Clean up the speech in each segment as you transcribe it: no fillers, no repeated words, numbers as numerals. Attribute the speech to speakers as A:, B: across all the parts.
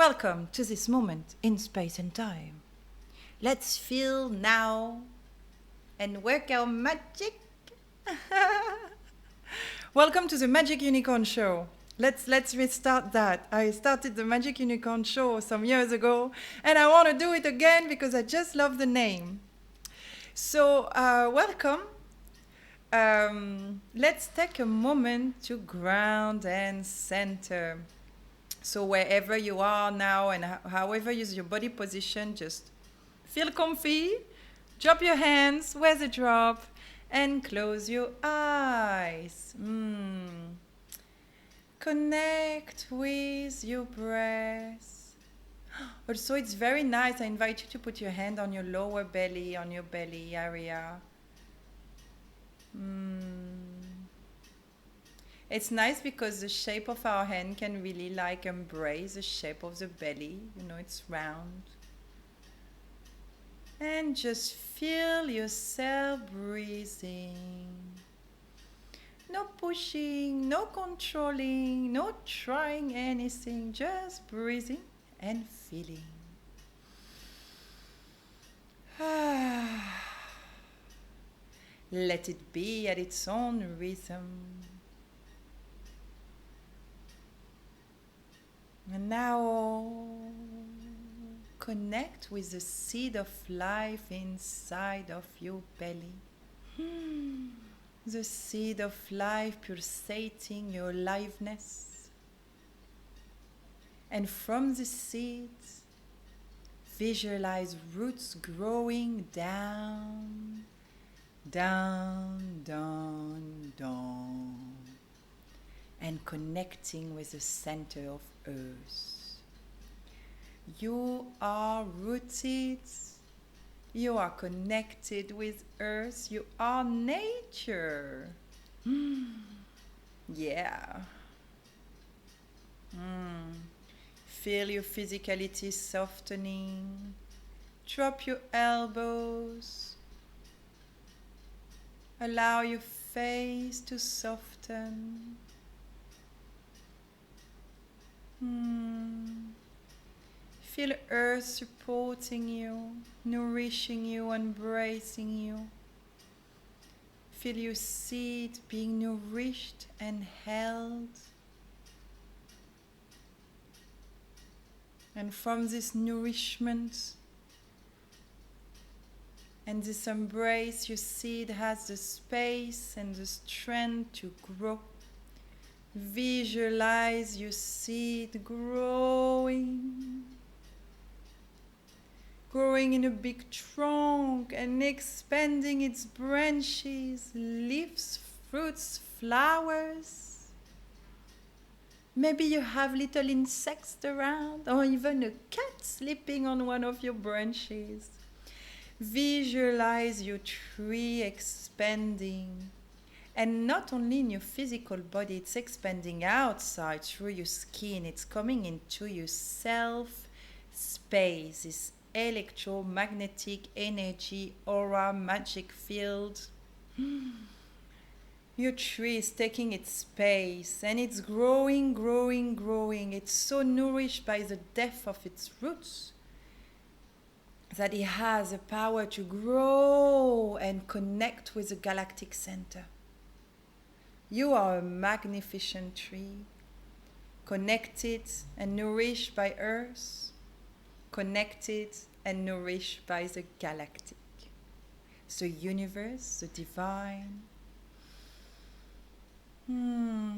A: Welcome to this moment in space and time. Let's feel now and work our magic. Welcome to the Magic Unicorn Show. Let's restart that. I started the Magic Unicorn Show some years ago, and I want to do it again because I just love the name. So, welcome. Let's take a moment to ground and center. So wherever you are now and however is your body position, just feel comfy, drop your hands where they drop, and close your eyes. Connect with your breath. Also, it's very nice. I invite you to put your hand on your lower belly, on your belly area. It's nice because the shape of our hand can really embrace the shape of the belly. It's round. And just feel yourself breathing. No pushing, no controlling, no trying anything. Just breathing and feeling. Let it be at its own rhythm. And now connect with the seed of life inside of your belly. The seed of life pulsating your aliveness. And from the seed, visualize roots growing down, down, down, down, and connecting with the center of Earth. You are rooted. You are connected with Earth. You are nature. Yeah. Feel your physicality softening. Drop your elbows. Allow your face to soften. Feel Earth supporting you, nourishing you, embracing you. Feel your seed being nourished and held. And from this nourishment and this embrace, your seed has the space and the strength to grow. Visualize your seed growing in a big trunk and expanding its branches, leaves, fruits, flowers. Maybe you have little insects around or even a cat sleeping on one of your branches. Visualize your tree expanding. And not only in your physical body, it's expanding outside through your skin. It's coming into your self-space, this electromagnetic energy, aura, magic field. Your tree is taking its space and it's growing, growing, growing. It's so nourished by the depth of its roots that it has the power to grow and connect with the galactic center. You are a magnificent tree, connected and nourished by Earth, connected and nourished by the galactic, the universe, the divine.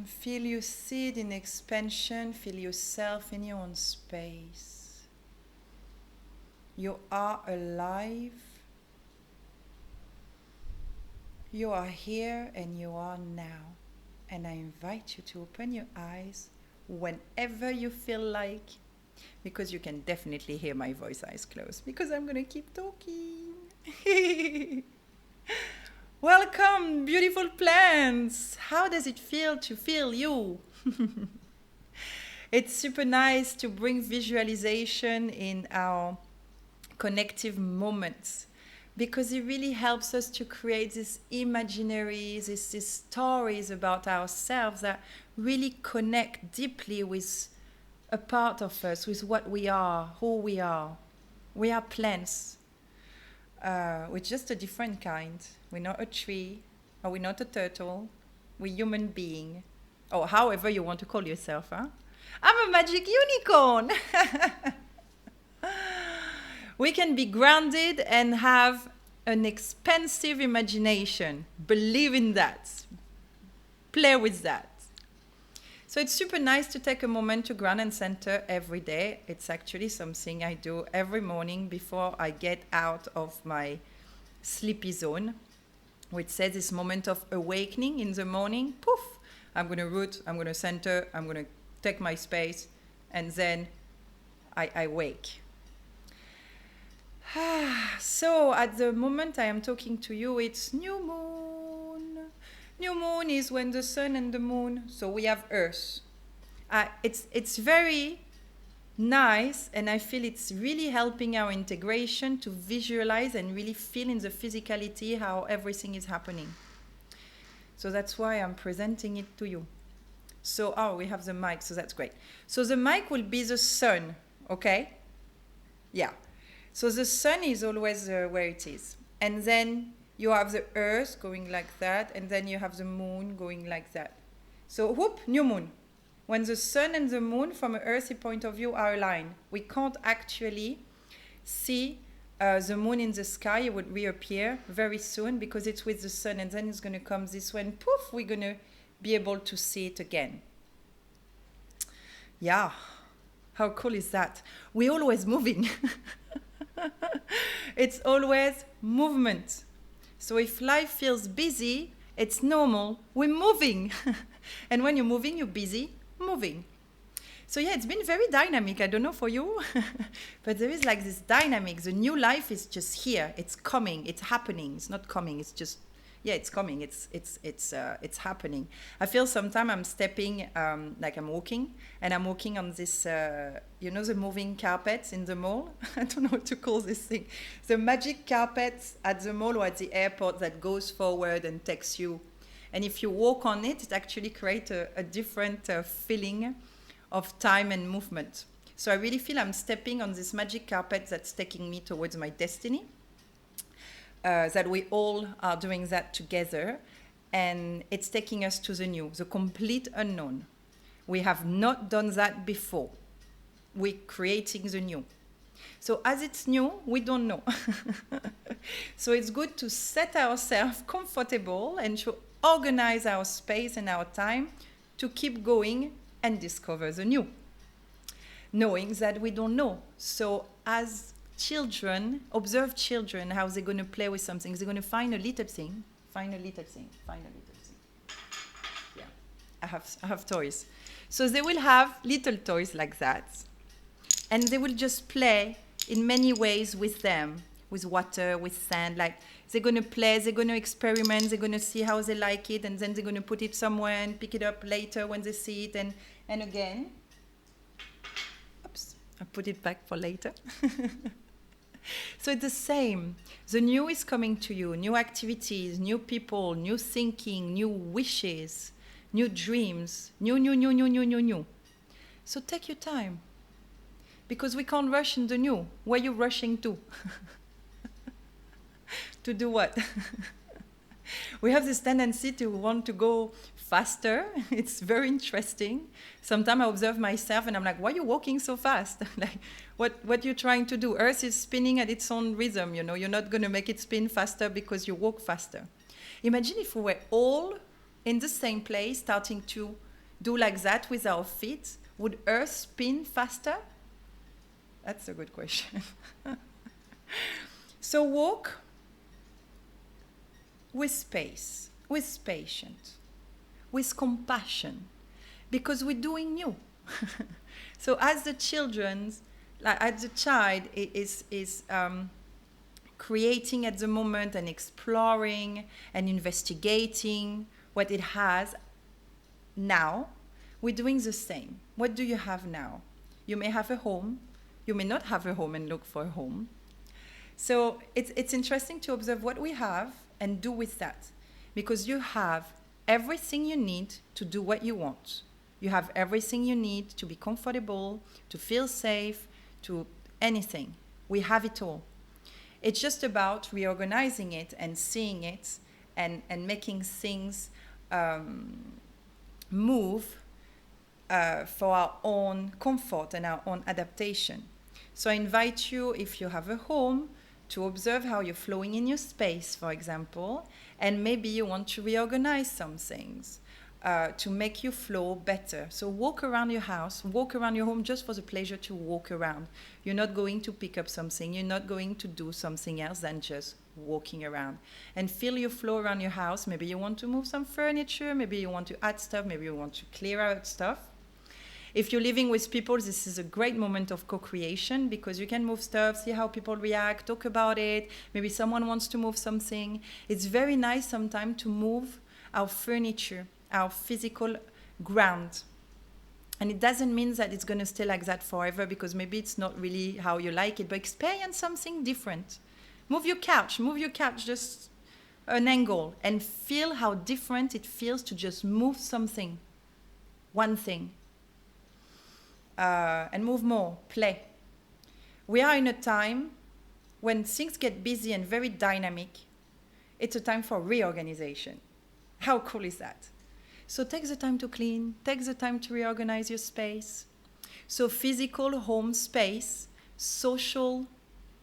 A: Feel your seed in expansion, feel yourself in your own space. You are alive. You are here and you are now. And I invite you to open your eyes whenever you feel like, because you can definitely hear my voice eyes closed, because I'm going to keep talking. Welcome, beautiful plants. How does it feel to feel you? It's super nice to bring visualization in our connective moments, because it really helps us to create this imaginary, these stories about ourselves that really connect deeply with a part of us with what we are, who we are. We are plants. We're just a different kind. We're not a tree, or we're not a turtle. We're human being, or however you want to call yourself. Huh? I'm a magic unicorn. We can be grounded and have an expansive imagination. Believe in that. Play with that. So it's super nice to take a moment to ground and center every day. It's actually something I do every morning before I get out of my sleepy zone, which says this moment of awakening in the morning. Poof, I'm going to root, I'm going to center, I'm going to take my space, and then I wake. So at the moment I am talking to you, it's new moon. New moon is when the sun and the moon, so we have Earth. It's very nice, and I feel it's really helping our integration to visualize and really feel in the physicality how everything is happening. So that's why I'm presenting it to you. So, we have the mic, so that's great. So the mic will be the sun, okay? Yeah. So the sun is always where it is. And then you have the earth going like that, and then you have the moon going like that. So, whoop, new moon. When the sun and the moon, from an earthly point of view, are aligned, we can't actually see the moon in the sky. It would reappear very soon because it's with the sun, and then it's going to come this way, and poof, we're going to be able to see it again. Yeah, how cool is that? We're always moving. It's always movement. So if life feels busy, it's normal. We're moving. And when you're moving, you're busy moving. So yeah, it's been very dynamic. I don't know for you, but there is like this dynamic. The new life is just here. It's coming. It's happening. It's not coming. It's just, yeah, it's coming. It's happening. I feel sometimes I'm stepping, like I'm walking, and I'm walking on this, the moving carpets in the mall. I don't know what to call this thing. The magic carpets at the mall or at the airport that goes forward and takes you. And if you walk on it, it actually creates a different feeling of time and movement. So I really feel I'm stepping on this magic carpet that's taking me towards my destiny. That we all are doing that together, and it's taking us to the new, the complete unknown. We have not done that before. We're creating the new. So as it's new, we don't know. So it's good to set ourselves comfortable and to organize our space and our time to keep going and discover the new, knowing that we don't know. So as children, observe children, how they're going to play with something. They're going to find a little thing, find a little thing, find a little thing. Yeah, I have toys. So they will have little toys like that. And they will just play in many ways with them, with water, with sand. Like they're going to play, they're going to experiment, they're going to see how they like it, and then they're going to put it somewhere and pick it up later when they see it. And again, oops, I put it back for later. So it's the same. The new is coming to you, new activities, new people, new thinking, new wishes, new dreams, new. So take your time. Because we can't rush in the new. Where are you rushing to? To do what? We have this tendency to want to go faster. It's very interesting. Sometimes I observe myself and I'm like, why are you walking so fast? Like, what you're trying to do? Earth is spinning at its own rhythm, you know. You're not going to make it spin faster because you walk faster. Imagine if we were all in the same place starting to do like that with our feet. Would Earth spin faster? That's a good question. So walk with space, with patience, with compassion, because we're doing new. So as the children's, like as the child is creating at the moment and exploring and investigating what it has now, we're doing the same. What do you have now? You may have a home. You may not have a home and look for a home. So it's interesting to observe what we have and do with that. Because you have everything you need to do what you want. You have everything you need to be comfortable, to feel safe, to anything. We have it all. It's just about reorganizing it and seeing it and making things move for our own comfort and our own adaptation. So I invite you, if you have a home, to observe how you're flowing in your space, for example, and maybe you want to reorganize some things to make you flow better. So walk around your house, walk around your home just for the pleasure to walk around. You're not going to pick up something, you're not going to do something else than just walking around. And feel your flow around your house. Maybe you want to move some furniture, maybe you want to add stuff, maybe you want to clear out stuff. If you're living with people, this is a great moment of co-creation because you can move stuff, see how people react, talk about it. Maybe someone wants to move something. It's very nice sometimes to move our furniture, our physical ground. And it doesn't mean that it's going to stay like that forever because maybe it's not really how you like it, but experience something different. Move your couch just an angle and feel how different it feels to just move something, one thing. And move more, play. We are in a time when things get busy and very dynamic. It's a time for reorganization. How cool is that? So take the time to clean, take the time to reorganize your space. So physical home space, social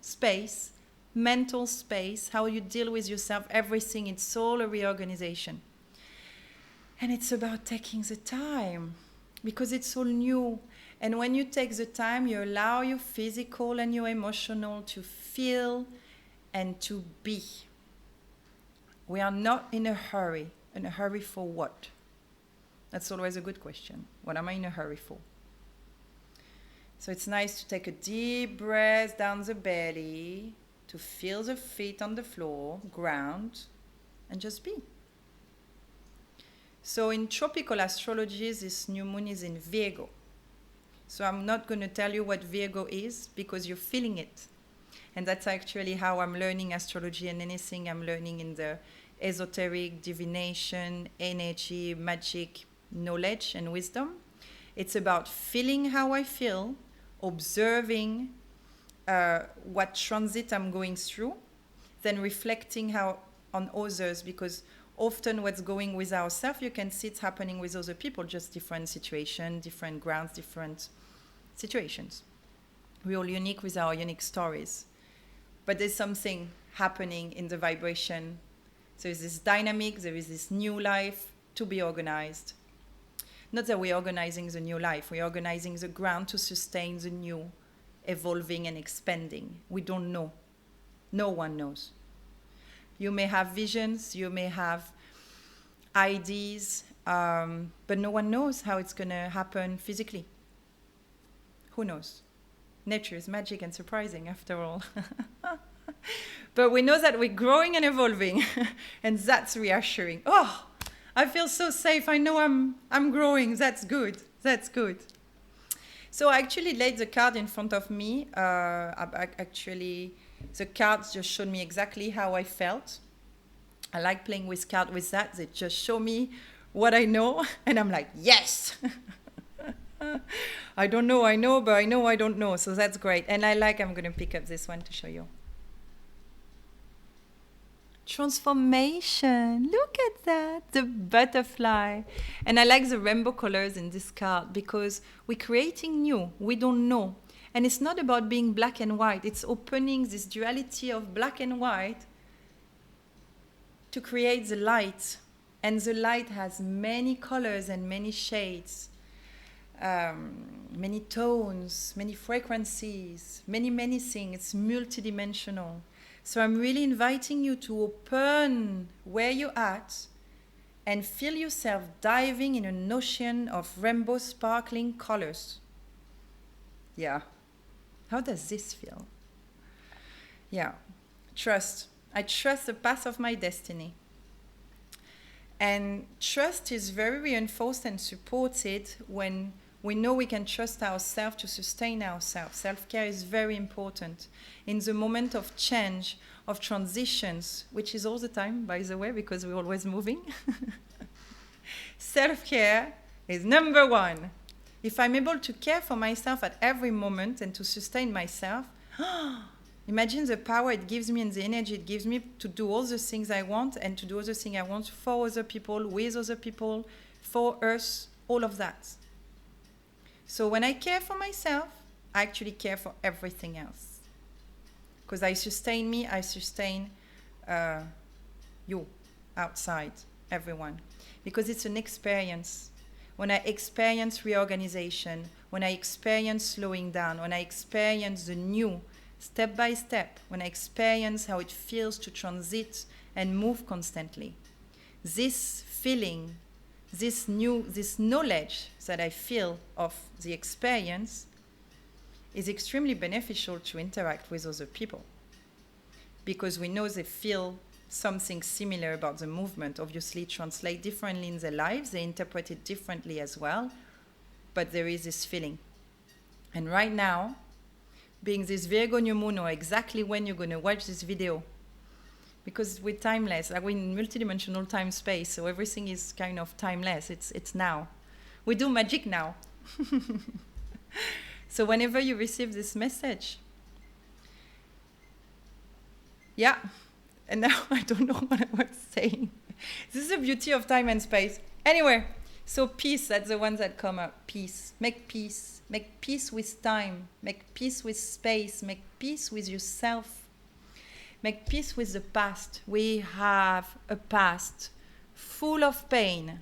A: space, mental space, how you deal with yourself, everything, it's all a reorganization. And it's about taking the time because it's all new. And when you take the time, you allow your physical and your emotional to feel and to be. We are not in a hurry. In a hurry for what? That's always a good question. What am I in a hurry for? So it's nice to take a deep breath down the belly, to feel the feet on the floor, ground, and just be. So in tropical astrology, this new moon is in Virgo. So I'm not going to tell you what Virgo is because you're feeling it. And that's actually how I'm learning astrology and anything I'm learning in the esoteric, divination, energy, magic, knowledge and wisdom. It's about feeling how I feel, observing what transit I'm going through, then reflecting how on others, because often what's going with ourselves, you can see it's happening with other people, just different situations, different grounds, different situations. We're all unique with our unique stories. But there's something happening in the vibration. There is this dynamic, there is this new life to be organized. Not that we're organizing the new life, we're organizing the ground to sustain the new, evolving and expanding. We don't know. No one knows. You may have visions, you may have ideas, but no one knows how it's going to happen physically. Who knows? Nature is magic and surprising after all. But we know that we're growing and evolving, and that's reassuring. Oh, I feel so safe. I know I'm growing. That's good. That's good. So I actually laid the card in front of me. The cards just showed me exactly how I felt. I like playing with cards with that. They just show me what I know, and I'm like, yes! I don't know, I know, but I know I don't know. So that's great. And I'm going to pick up this one to show you. Transformation. Look at that. The butterfly. And I like the rainbow colors in this card because we're creating new. We don't know. And it's not about being black and white. It's opening this duality of black and white to create the light. And the light has many colors and many shades. Many tones, many frequencies, many things. It's multidimensional. So I'm really inviting you to open where you're at and feel yourself diving in an ocean of rainbow sparkling colors. Yeah. How does this feel? Yeah. Trust. I trust the path of my destiny. And trust is very reinforced and supported when we know we can trust ourselves to sustain ourselves. Self-care is very important. In the moment of change, of transitions, which is all the time, by the way, because we're always moving. Self-care is number one. If I'm able to care for myself at every moment and to sustain myself, imagine the power it gives me and the energy it gives me to do all the things I want and to do all the things I want for other people, with other people, for us, all of that. So when I care for myself, I actually care for everything else. Because I sustain me, I sustain you, outside, everyone. Because it's an experience. When I experience reorganization, when I experience slowing down, when I experience the new, step by step, when I experience how it feels to transit and move constantly, this feeling, this knowledge that I feel of the experience is extremely beneficial to interact with other people. Because we know they feel something similar about the movement, obviously translate differently in their lives, they interpret it differently as well, but there is this feeling. And right now, being this Virgo new moon, or exactly when you're going to watch this video, because we're timeless, like we're in multidimensional time space, so everything is kind of timeless, it's now. We do magic now. So whenever you receive this message, yeah, and now I don't know what I was saying. This is the beauty of time and space. Anyway, so peace, that's the one that come up. Peace. Make peace. Make peace with time. Make peace with space. Make peace with yourself. Make peace with the past. We have a past full of pain.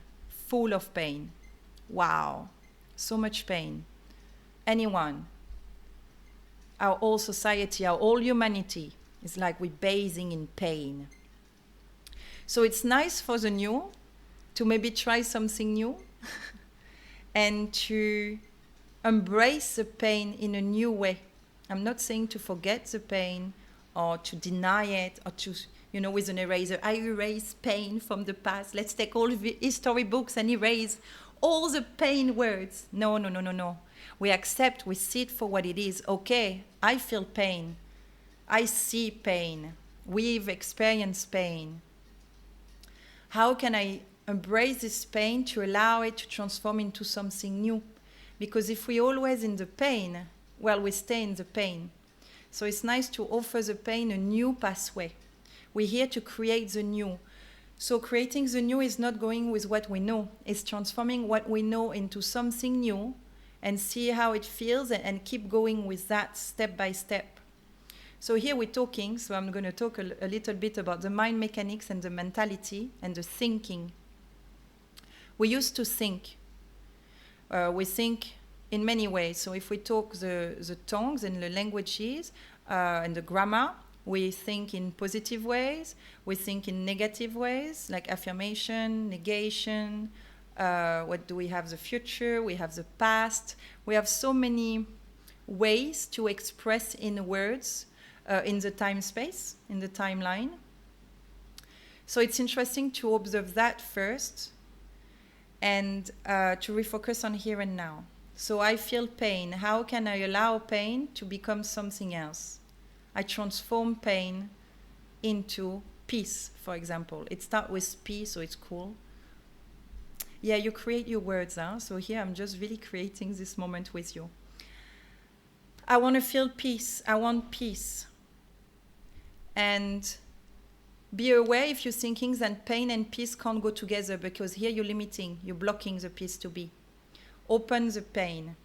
A: Full of pain. Wow. So much pain. Anyone. Our whole society, our whole humanity. It's like we're bathing in pain. So it's nice for the new to maybe try something new and to embrace the pain in a new way. I'm not saying to forget the pain or to deny it or to, with an eraser, I erase pain from the past. Let's take all the history books and erase all the pain words. No. We accept, we see it for what it is. Okay, I feel pain. I see pain. We've experienced pain. How can I embrace this pain to allow it to transform into something new? Because if we're always in the pain, well, we stay in the pain. So it's nice to offer the pain a new pathway. We're here to create the new. So creating the new is not going with what we know. It's transforming what we know into something new and see how it feels and keep going with that step by step. So here we're talking, so I'm going to talk a little bit about the mind mechanics and the mentality and the thinking. We used to think. We think in many ways. So if we talk the tongues and the languages and the grammar, we think in positive ways. We think in negative ways, like affirmation, negation. What do we have? The future. We have the past. We have so many ways to express in words in the time space, in the timeline. So it's interesting to observe that first and to refocus on here and now. So I feel pain. How can I allow pain to become something else? I transform pain into peace, for example. It starts with peace, so it's cool. Yeah, you create your words, huh? So here I'm just really creating this moment with you. I want to feel peace. I want peace. And be aware if you're thinking that pain and peace can't go together, because here you're limiting, you're blocking the peace to be. Open the pain.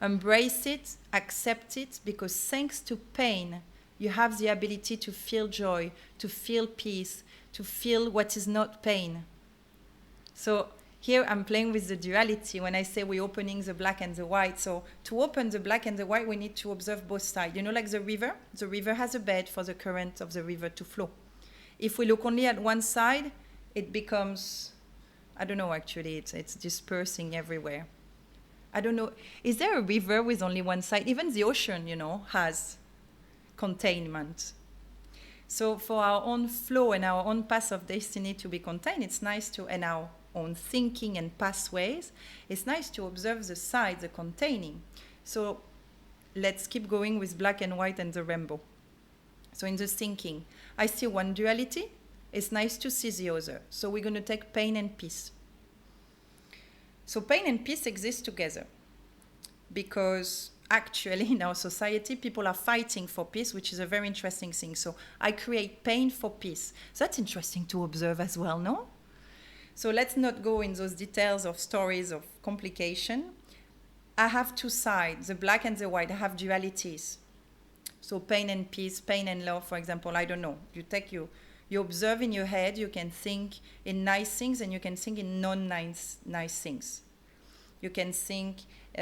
A: Embrace it, accept it, because thanks to pain, you have the ability to feel joy, to feel peace, to feel what is not pain. So here I'm playing with the duality when I say we're opening the black and the white. So to open the black and the white, we need to observe both sides. Like the river has a bed for the current of the river to flow. If we look only at one side, it becomes, I don't know actually, it's dispersing everywhere. I don't know, is there a river with only one side? Even the ocean, has containment. So for our own flow and our own path of destiny to be contained, it's nice to, and our own thinking and pathways, it's nice to observe the sides, the containing. So let's keep going with black and white and the rainbow. So in the thinking, I see one duality, it's nice to see the other. So we're going to take pain and peace. So pain and peace exist together because actually in our society people are fighting for peace, which is a very interesting thing. So I create pain for peace. So that's interesting to observe as well, no? So let's not go in those details of stories of complication. I have two sides, the black and the white. I have dualities. So pain and peace, pain and love, for example, I don't know. You observe in your head, you can think in nice things and you can think in non-nice things. You can think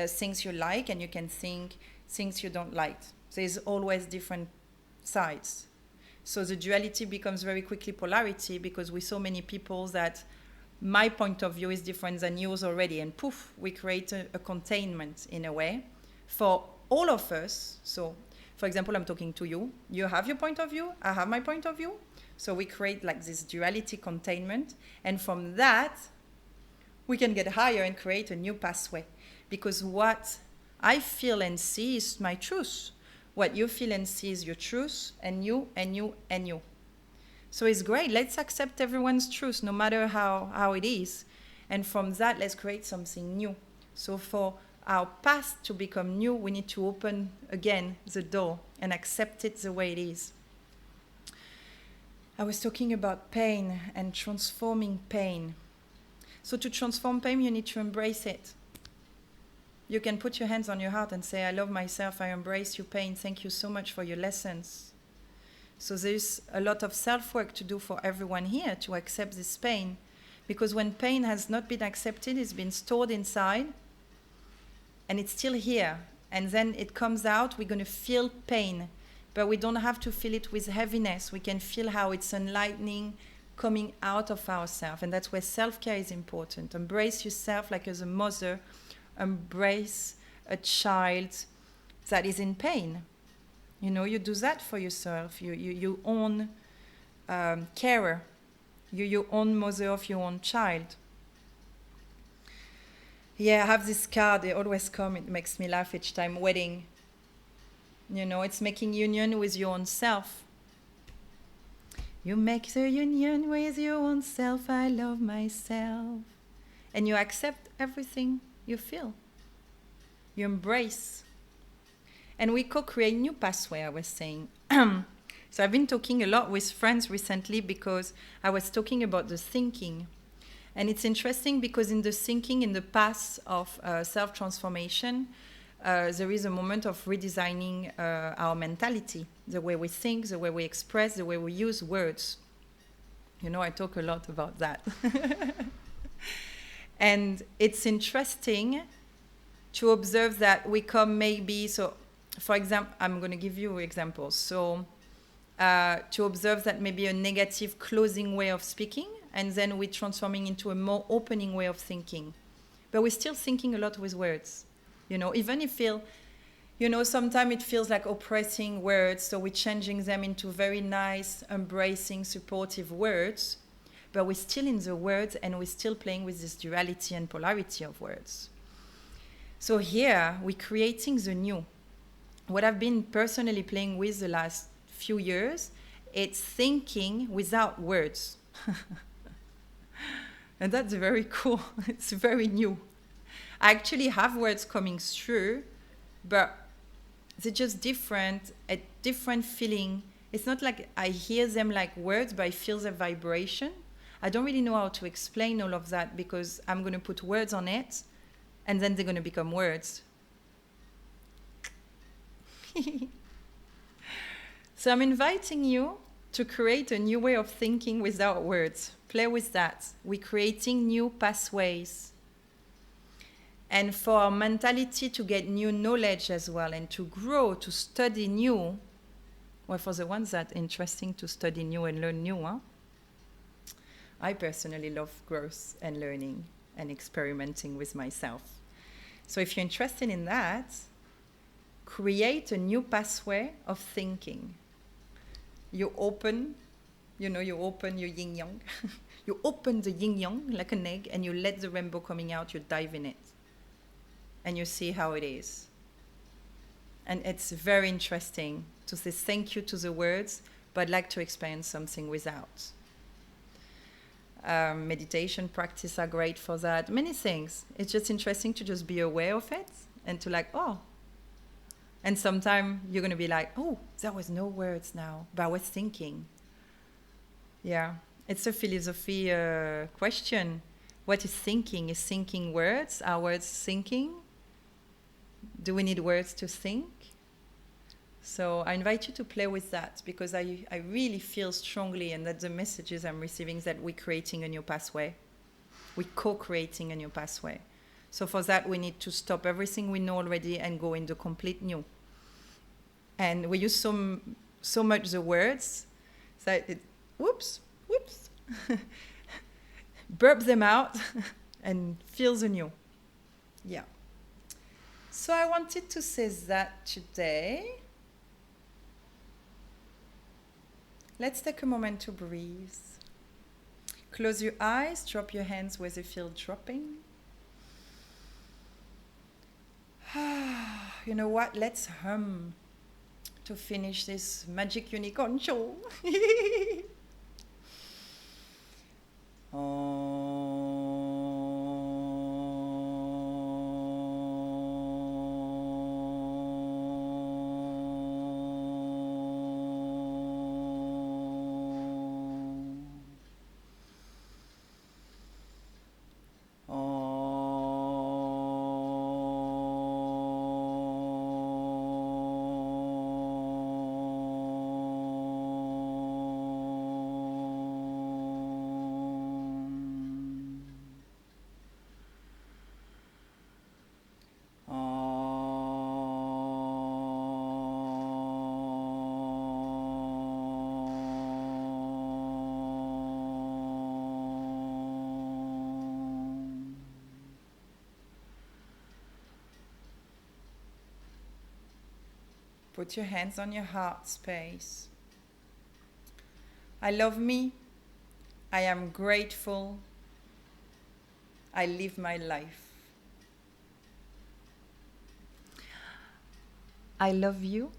A: things you like and you can think things you don't like. There's always different sides. So the duality becomes very quickly polarity because with so many people that my point of view is different than yours already, and poof, we create a containment in a way for all of us. So for example, I'm talking to you, you have your point of view, I have my point of view, so we create like this duality containment, and from that we can get higher and create a new pathway, because what I feel and see is my truth, what you feel and see is your truth, and you and you and you. So it's great. Let's accept everyone's truth, no matter how it is. And from that, let's create something new. So for our past to become new, we need to open again the door and accept it the way it is. I was talking about pain and transforming pain. So to transform pain, you need to embrace it. You can put your hands on your heart and say, I love myself, I embrace your pain, thank you so much for your lessons. So there's a lot of self-work to do for everyone here to accept this pain. Because when pain has not been accepted, it's been stored inside, and it's still here. And then it comes out, we're going to feel pain. But we don't have to feel it with heaviness. We can feel how it's enlightening, coming out of ourselves. And that's where self-care is important. Embrace yourself like as a mother. Embrace a child that is in pain. You know, you do that for yourself. You own carer. You own mother of your own child. Yeah, I have this card. They always come. It makes me laugh each time. Wedding. You know, it's making union with your own self. You make the union with your own self. I love myself. And you accept everything you feel. You embrace. And we co-create new pathway, I was saying. So I've been talking a lot with friends recently because I was talking about the thinking. And it's interesting because in the thinking, in the path of self-transformation, there is a moment of redesigning our mentality, the way we think, the way we express, the way we use words. You know, I talk a lot about that. And it's interesting to observe that we come maybe, so for example, I'm going to give you examples. So to observe that maybe a negative closing way of speaking, and then we're transforming into a more opening way of thinking. But we're still thinking a lot with words. You know, even if sometimes it feels like oppressing words, so we're changing them into very nice, embracing, supportive words, but we're still in the words and we're still playing with this duality and polarity of words. So here, we're creating the new. What I've been personally playing with the last few years, it's thinking without words. And that's very cool. It's very new. I actually have words coming through, but they're just different, a different feeling. It's not like I hear them like words, but I feel the vibration. I don't really know how to explain all of that because I'm going to put words on it, and then they're going to become words. So I'm inviting you to create a new way of thinking without words. Play with that. We're creating new pathways. And for our mentality to get new knowledge as well and to grow, to study new. Well, for the ones that are interesting to study new and learn new, huh? I personally love growth and learning and experimenting with myself. So if you're interested in that, create a new pathway of thinking. You open your yin yang. You open the yin yang like an egg and you let the rainbow coming out, you dive in it. And you see how it is. And it's very interesting to say thank you to the words, but I'd like to experience something without. Meditation practice are great for that. Many things. It's just interesting to just be aware of it and to like, oh. And sometimes you're going to be like, oh, there was no words now, but I was thinking. Yeah. It's a philosophy question. What is thinking? Is thinking words? Are words thinking? Do we need words to think? So I invite you to play with that, because I really feel strongly, and that the messages I'm receiving is that we're creating a new pathway. We're co-creating a new pathway. So for that, we need to stop everything we know already and go into complete new. And we use so much the words that it, whoops, burp them out and feel the new. Yeah. So I wanted to say that today. Let's take a moment to breathe. Close your eyes, drop your hands where they feel dropping. You know what? Let's hum to finish this magic unicorn show. Put your hands on your heart space. I love me. I am grateful. I live my life. I love you,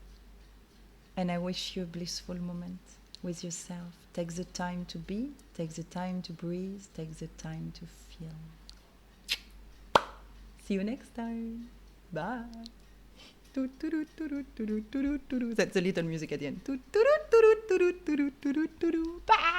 A: and I wish you a blissful moment with yourself. Take the time to be, take the time to breathe, take the time to feel. See you next time. Bye. That's the little music at the end. Bye.